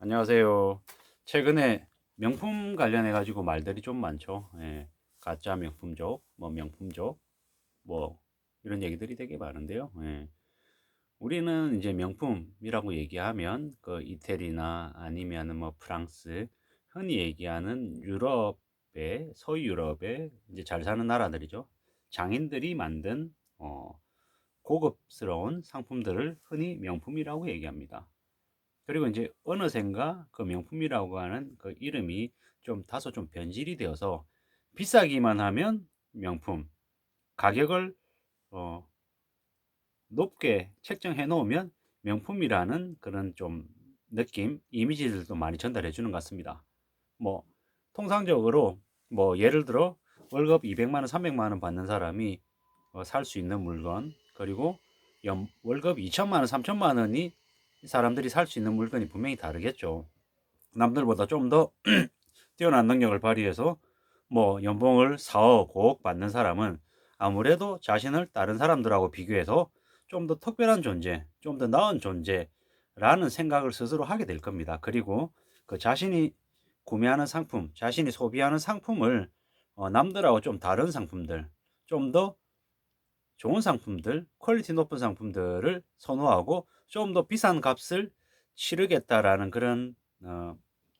안녕하세요. 최근에 명품 관련해 가지고 말들이 좀 많죠. 예. 가짜 명품족, 뭐 명품족, 뭐 이런 얘기들이 되게 많은데요. 예. 우리는 이제 명품이라고 얘기하면 그 이태리나 아니면은 뭐 프랑스, 흔히 얘기하는 유럽의 서유 유럽의 이제 잘 사는 나라들이죠. 장인들이 만든 고급스러운 상품들을 흔히 명품이라고 얘기합니다. 그리고 이제 어느샌가 그 명품이라고 하는 그 이름이 좀 다소 좀 변질이 되어서 비싸기만 하면 명품, 가격을 어 높게 책정해 놓으면 명품이라는 그런 좀 느낌, 이미지들도 많이 전달해 주는 것 같습니다. 뭐 통상적으로 뭐 예를 들어 월급 200만 원, 300만 원 받는 사람이 살 수 있는 물건, 그리고 월급 2천만 원, 3천만 원이 사람들이 살 수 있는 물건이 분명히 다르겠죠. 남들보다 좀 더 뛰어난 능력을 발휘해서 뭐 연봉을 4억, 5억 받는 사람은 아무래도 자신을 다른 사람들하고 비교해서 좀 더 특별한 존재, 좀 더 나은 존재라는 생각을 스스로 하게 될 겁니다. 그리고 그 자신이 구매하는 상품, 자신이 소비하는 상품을 남들하고 좀 다른 상품들, 좀 더 좋은 상품들, 퀄리티 높은 상품들을 선호하고 좀 더 비싼 값을 치르겠다라는 그런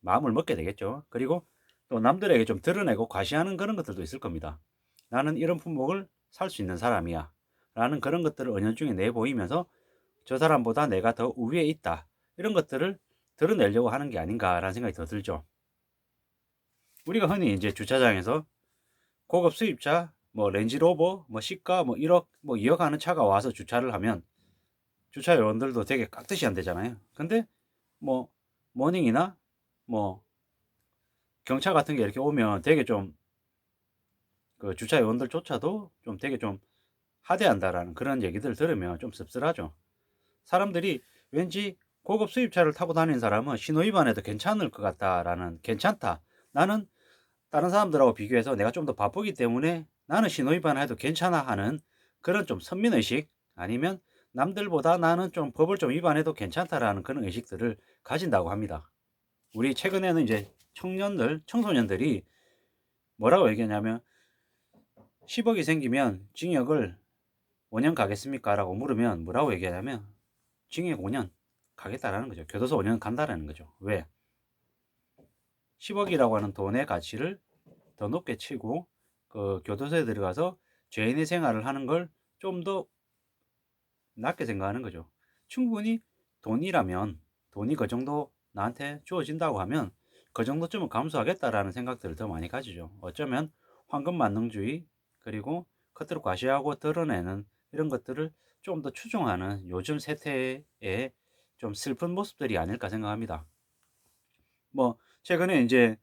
마음을 먹게 되겠죠. 그리고 또 남들에게 좀 드러내고 과시하는 그런 것들도 있을 겁니다. 나는 이런 품목을 살 수 있는 사람이야. 라는 그런 것들을 은연중에 내보이면서 저 사람보다 내가 더 우위에 있다. 이런 것들을 드러내려고 하는 게 아닌가라는 생각이 더 들죠. 우리가 흔히 이제 주차장에서 고급 수입차, 뭐 렌지로버, 뭐 시가 뭐 1억, 뭐 2억 하는 차가 와서 주차를 하면 주차 요원들도 되게 깍듯이 한대잖아요. 근데 뭐 모닝이나 뭐 경차 같은 게 이렇게 오면 되게 좀 그 주차 요원들조차도 좀 되게 좀 하대한다라는 그런 얘기들 들으면 좀 씁쓸하죠. 사람들이 왠지 고급 수입차를 타고 다니는 사람은 신호 위반해도 괜찮을 것 같다라는, 괜찮다. 나는 다른 사람들하고 비교해서 내가 좀 더 바쁘기 때문에 나는 신호 위반해도 괜찮아 하는 그런 좀 선민의식, 아니면 남들보다 나는 좀 법을 좀 위반해도 괜찮다라는 그런 의식들을 가진다고 합니다. 우리 최근에는 이제 청년들, 청소년들이 뭐라고 얘기하냐면 10억이 생기면 징역을 5년 가겠습니까? 라고 물으면 뭐라고 얘기하냐면 징역 5년 가겠다라는 거죠. 교도소 5년 간다라는 거죠. 왜? 10억이라고 하는 돈의 가치를 더 높게 치고 그 교도소에 들어가서 죄인의 생활을 하는 걸 좀 더 낮게 생각하는 거죠. 충분히 돈이라면, 돈이 그 정도 나한테 주어진다고 하면 그 정도쯤은 감수하겠다라는 생각들을 더 많이 가지죠. 어쩌면 황금 만능주의, 그리고 겉으로 과시하고 드러내는 이런 것들을 좀 더 추종하는 요즘 세태의 좀 슬픈 모습들이 아닐까 생각합니다. 뭐 최근에 이제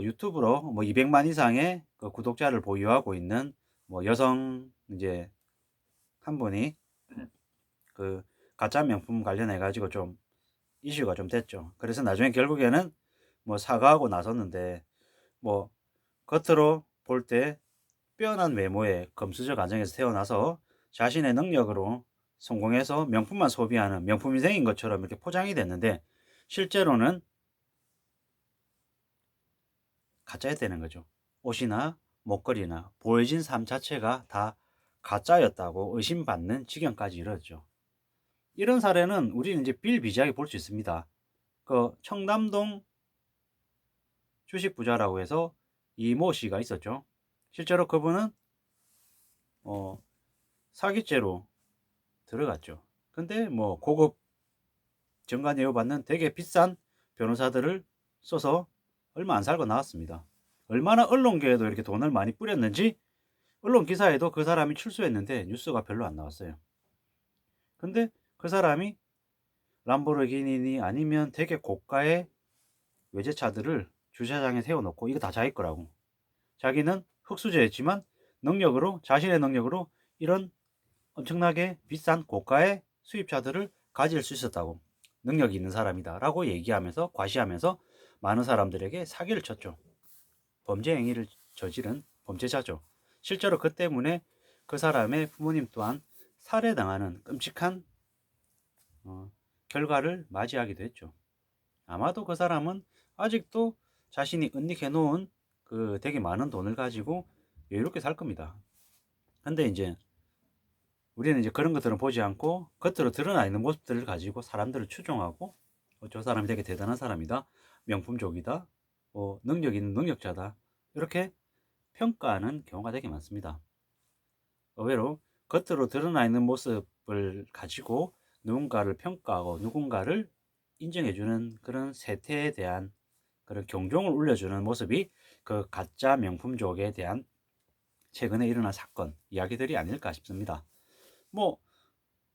유튜브로 뭐 200만 이상의 그 구독자를 보유하고 있는 뭐 여성 이제 한 분이 그 가짜 명품 관련해 가지고 좀 이슈가 좀 됐죠. 그래서 나중에 결국에는 뭐 사과하고 나섰는데, 뭐 겉으로 볼 때 빼어난 외모의 금수저 가정에서 태어나서 자신의 능력으로 성공해서 명품만 소비하는 명품 인생인 것처럼 이렇게 포장이 됐는데, 실제로는 가짜였다는 거죠. 옷이나 목걸이나 보여진 삶 자체가 다 가짜였다고 의심받는 지경까지 이르렀죠. 이런 사례는 우리는 이제 빌비재하게 볼 수 있습니다. 그 청담동 주식 부자라고 해서 이모 씨가 있었죠. 실제로 그분은 어, 사기죄로 들어갔죠. 근데 뭐 고급 정관 예우받는 되게 비싼 변호사들을 써서 얼마 안 살고 나왔습니다. 얼마나 언론계에도 이렇게 돈을 많이 뿌렸는지 언론 기사에도 그 사람이 출소했는데 뉴스가 별로 안 나왔어요. 근데 그 사람이 람보르기니 아니면 되게 고가의 외제차들을 주차장에 세워놓고 이거 다 자기 거라고. 자기는 흙수저였지만 능력으로, 자신의 능력으로 이런 엄청나게 비싼 고가의 수입차들을 가질 수 있었다고. 능력이 있는 사람이다 라고 얘기하면서 과시하면서 많은 사람들에게 사기를 쳤죠. 범죄 행위를 저지른 범죄자죠. 실제로 그 때문에 그 사람의 부모님 또한 살해당하는 끔찍한 어, 결과를 맞이하기도 했죠. 아마도 그 사람은 아직도 자신이 은닉해 놓은 그 되게 많은 돈을 가지고 여유롭게 살 겁니다. 근데 이제 우리는 이제 그런 것들은 보지 않고 겉으로 드러나 있는 모습들을 가지고 사람들을 추종하고 저 사람이 되게 대단한 사람이다, 명품족이다, 능력 있는 능력자다, 이렇게 평가하는 경우가 되게 많습니다. 의외로 겉으로 드러나 있는 모습을 가지고 누군가를 평가하고 누군가를 인정해주는 그런 세태에 대한 그런 경종을 울려주는 모습이 그 가짜 명품족에 대한 최근에 일어난 사건 이야기들이 아닐까 싶습니다. 뭐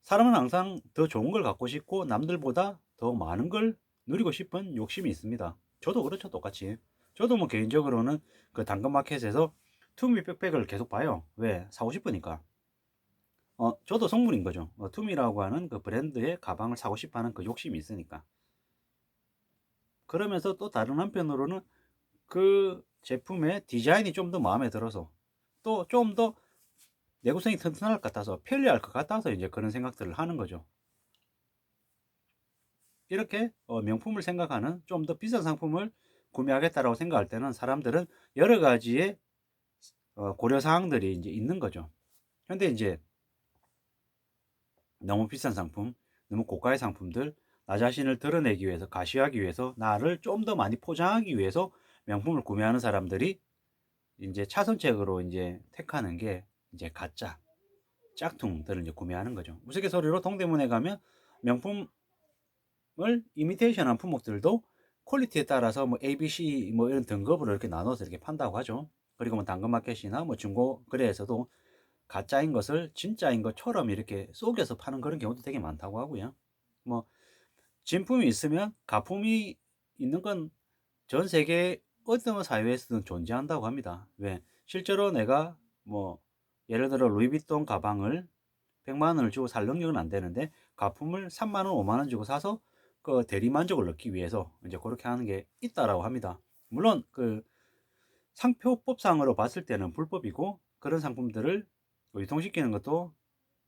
사람은 항상 더 좋은 걸 갖고 싶고 남들보다 더 많은 걸 누리고 싶은 욕심이 있습니다. 저도 그렇죠, 똑같이. 저도 뭐 개인적으로는 그 당근마켓에서 투미 백팩을 계속 봐요. 왜? 사고 싶으니까. 저도 성분인 거죠. 투미라고 하는 그 브랜드의 가방을 사고 싶어 하는 그 욕심이 있으니까. 그러면서 또 다른 한편으로는 그 제품의 디자인이 좀 더 마음에 들어서 또 좀 더 내구성이 튼튼할 것 같아서 편리할 것 같아서 이제 그런 생각들을 하는 거죠. 이렇게 명품을 생각하는 좀 더 비싼 상품을 구매하겠다라고 생각할 때는 사람들은 여러 가지의 고려 사항들이 이제 있는 거죠. 근데 이제 너무 비싼 상품, 너무 고가의 상품들, 나 자신을 드러내기 위해서, 가시하기 위해서, 나를 좀 더 많이 포장하기 위해서 명품을 구매하는 사람들이 이제 차선책으로 이제 택하는 게 이제 가짜 짝퉁들을 이제 구매하는 거죠. 우스갯소리로 동대문에 가면 명품을 이미테이션한 품목들도 퀄리티에 따라서 뭐 A, B, C 뭐 이런 등급으로 이렇게 나눠서 이렇게 판다고 하죠. 그리고 뭐 당근마켓이나 뭐 중고 거래에서도 가짜인 것을 진짜인 것처럼 이렇게 속여서 파는 그런 경우도 되게 많다고 하고요. 뭐 진품이 있으면 가품이 있는 건 전 세계 어떤 사회에서든 존재한다고 합니다. 왜? 실제로 내가 뭐 예를 들어 루이비통 가방을 100만 원을 주고 살 능력은 안 되는데 가품을 3만 원, 5만 원 주고 사서 그 대리 만족을 얻기 위해서 이제 그렇게 하는 게 있다라고 합니다. 물론 그 상표법상으로 봤을 때는 불법이고 그런 상품들을 유통시키는 것도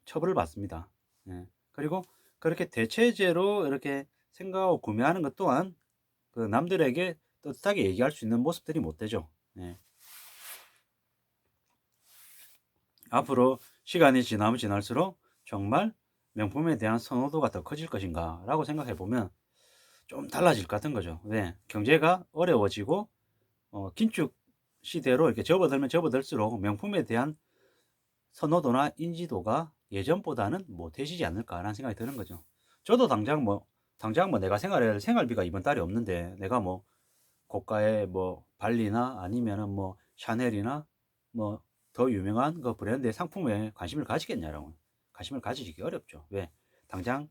처벌을 받습니다. 예. 그리고 그렇게 대체제로 이렇게 생각하고 구매하는 것 또한 그 남들에게 떳떳하게 얘기할 수 있는 모습들이 못 되죠. 예. 앞으로 시간이 지나면 지날수록 정말 명품에 대한 선호도가 더 커질 것인가 라고 생각해 보면 좀 달라질 것 같은 거죠. 왜? 경제가 어려워지고 긴축 시대로 이렇게 접어들면 접어들수록 명품에 대한 선호도나 인지도가 예전보다는 못해지지 않을까라는 생각이 드는 거죠. 저도 당장 뭐 내가 생활비가 이번 달에 없는데 내가 뭐 고가의 뭐 발리나 아니면은 뭐 샤넬이나 뭐 더 유명한 그 브랜드의 상품에 관심을 가지겠냐라고. 관심을 가지기 어렵죠. 왜? 당장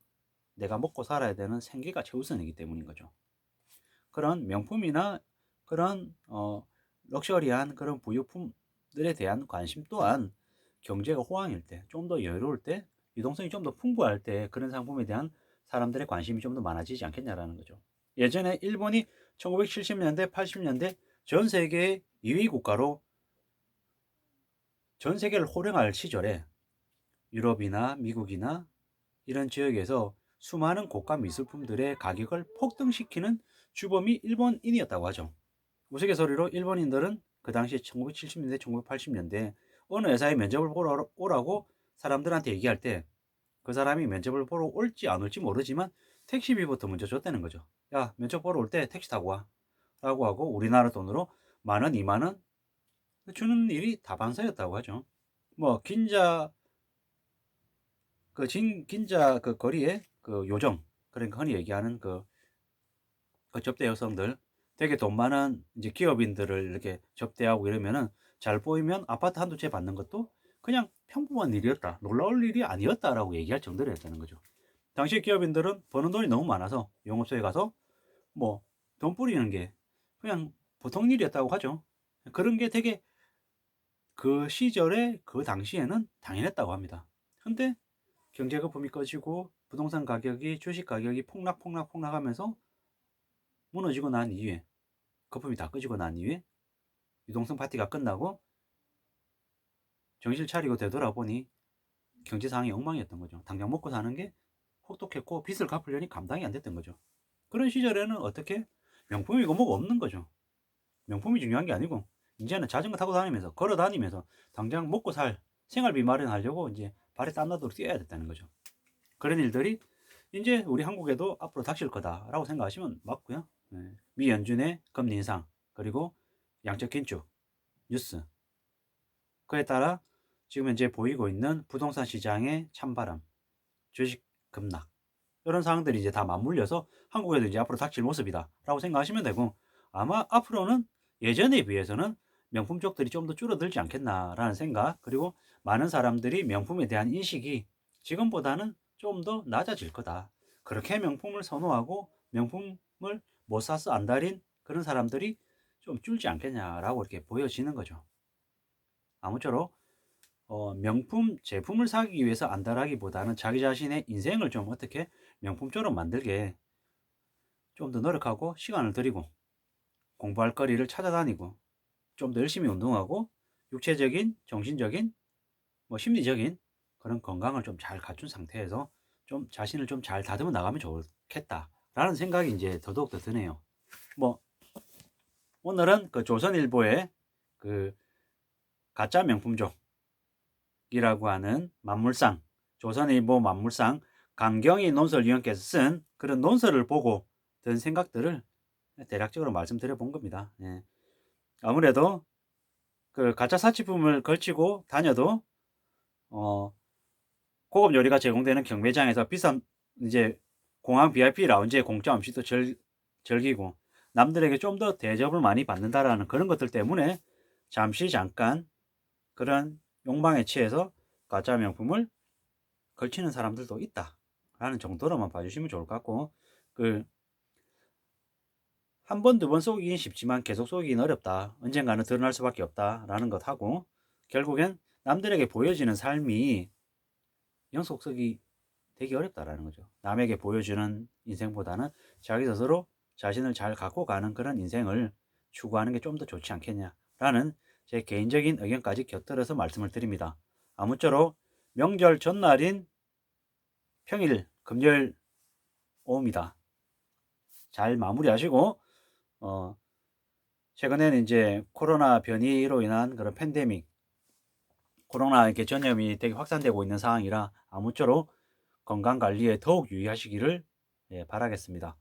내가 먹고 살아야 되는 생계가 최우선이기 때문인 거죠. 그런 명품이나 그런 럭셔리한 그런 부유품들에 대한 관심 또한 경제가 호황일 때, 좀 더 여유로울 때, 유동성이 좀 더 풍부할 때 그런 상품에 대한 사람들의 관심이 좀 더 많아지지 않겠냐라는 거죠. 예전에 일본이 1970년대, 80년대 전 세계 2위 국가로 전 세계를 호령할 시절에 유럽이나 미국이나 이런 지역에서 수많은 고가 미술품들의 가격을 폭등시키는 주범이 일본인이었다고 하죠. 우스갯소리로 일본인들은 그 당시 1970년대, 1980년대 어느 회사에 면접을 보러 오라고 사람들한테 얘기할 때 그 사람이 면접을 보러 올지 안 올지 모르지만 택시비부터 먼저 줬다는 거죠. 야, 면접 보러 올 때 택시 타고 와. 라고 하고 우리나라 돈으로 만 원, 2만 원 주는 일이 다반사였다고 하죠. 뭐 긴자 그 거리에 그 요정, 그러니까 흔히 얘기하는 그 접대 여성들, 되게 돈 많은 이제 기업인들을 이렇게 접대하고 이러면은 잘 보이면 아파트 한두 채 받는 것도 그냥 평범한 일이었다, 놀라울 일이 아니었다라고 얘기할 정도였다는 거죠. 당시 기업인들은 버는 돈이 너무 많아서 영업소에 가서 뭐 돈 뿌리는 게 그냥 보통 일이었다고 하죠. 그런 게 되게 그 시절에 그 당시에는 당연했다고 합니다. 근데 경제 거품이 꺼지고 부동산 가격이, 주식 가격이 폭락하면서 무너지고 난 이후에, 거품이 다 꺼지고 난 이후에 유동성 파티가 끝나고 정신을 차리고 되돌아보니 경제 상황이 엉망이었던 거죠. 당장 먹고 사는 게 혹독했고 빚을 갚으려니 감당이 안 됐던 거죠. 그런 시절에는 어떻게 명품이고 뭐가 없는 거죠. 명품이 중요한 게 아니고 인제는 자전거 타고 다니면서 걸어 다니면서 당장 먹고 살 생활비 마련하려고 인제 발에 땀 나도록 뛰어야 됐다는 거죠. 그런 일들이 인제 '우리 한국에도 앞으로 닥칠 거다.'라고 생각하시면 맞고요. 예. 미 연준의 금리 인상 그리고 양적 긴축 뉴스 그에 따라 지금 현재 보이고 있는 부동산 시장의 찬바람, 주식 급락 이런 상황들이 이제 다 맞물려서 '한국에도 이제 앞으로 닥칠 모습이다.'라고 생각하시면 되고 아마 앞으로는 예전에 비해서는 '명품 쪽들이 좀 더 줄어들지 않겠나.'라는 생각 그리고 많은 사람들이 명품에 대한 인식이 지금보다는 좀 더 낮아질 거다. 그렇게 명품을 선호하고 명품을 못 사서 안달인 그런 사람들이 좀 줄지 않겠냐라고 이렇게 보여지는 거죠. 아무쪼록 명품 제품을 사기 위해서 안달하기보다는 자기 자신의 인생을 좀 어떻게 명품처럼 만들게 좀 더 노력하고 시간을 들이고 공부할 거리를 찾아다니고 좀 더 열심히 운동하고 육체적인, 정신적인, 뭐 심리적인 그런 건강을 좀 잘 갖춘 상태에서 좀 자신을 좀 잘 다듬어 나가면 좋겠다라는 생각이 이제 더더욱 더 드네요. 뭐 오늘은 그 조선일보의 그 가짜 명품족이라고 하는 만물상 조선일보 만물상 강경희 논설위원께서 쓴 그런 논설을 보고 든 생각들을 대략적으로 말씀드려 본 겁니다. 예. 아무래도 그 가짜 사치품을 걸치고 다녀도 어 고급 요리가 제공되는 경매장에서 비싼 이제 공항 VIP 라운지의 공짜 음식도 즐기고 남들에게 좀 더 대접을 많이 받는다라는 그런 것들 때문에 잠시 잠깐 그런 욕망에 취해서 가짜 명품을 걸치는 사람들도 있다라는 정도로만 봐주시면 좋을 것 같고 그 한 번, 두 번 속이긴 쉽지만 계속 속이긴 어렵다. 언젠가는 드러날 수밖에 없다라는 것하고 결국엔 남들에게 보여지는 삶이 영속성이 되기 어렵다라는 거죠. 남에게 보여주는 인생보다는 자기 스스로 자신을 잘 갖고 가는 그런 인생을 추구하는 게 좀 더 좋지 않겠냐라는 제 개인적인 의견까지 곁들여서 말씀을 드립니다. 아무쪼록 명절 전날인 평일 금요일 오후입니다. 잘 마무리하시고 어 최근에는 이제 코로나 변이로 인한 그런 팬데믹 코로나 이렇게 전염이 되게 확산되고 있는 상황이라 아무쪼록 건강 관리에 더욱 유의하시기를 바라겠습니다.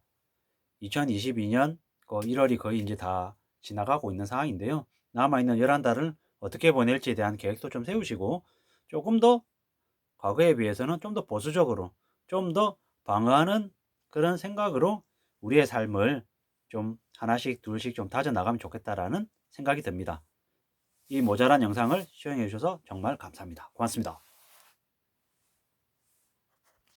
2022년 1월이 거의 이제 다 지나가고 있는 상황인데요. 남아있는 11달을 어떻게 보낼지에 대한 계획도 좀 세우시고 조금 더 과거에 비해서는 좀 더 보수적으로 좀 더 방어하는 그런 생각으로 우리의 삶을 좀 하나씩 둘씩 좀 다져나가면 좋겠다라는 생각이 듭니다. 이 모자란 영상을 시청해 주셔서 정말 감사합니다. 고맙습니다.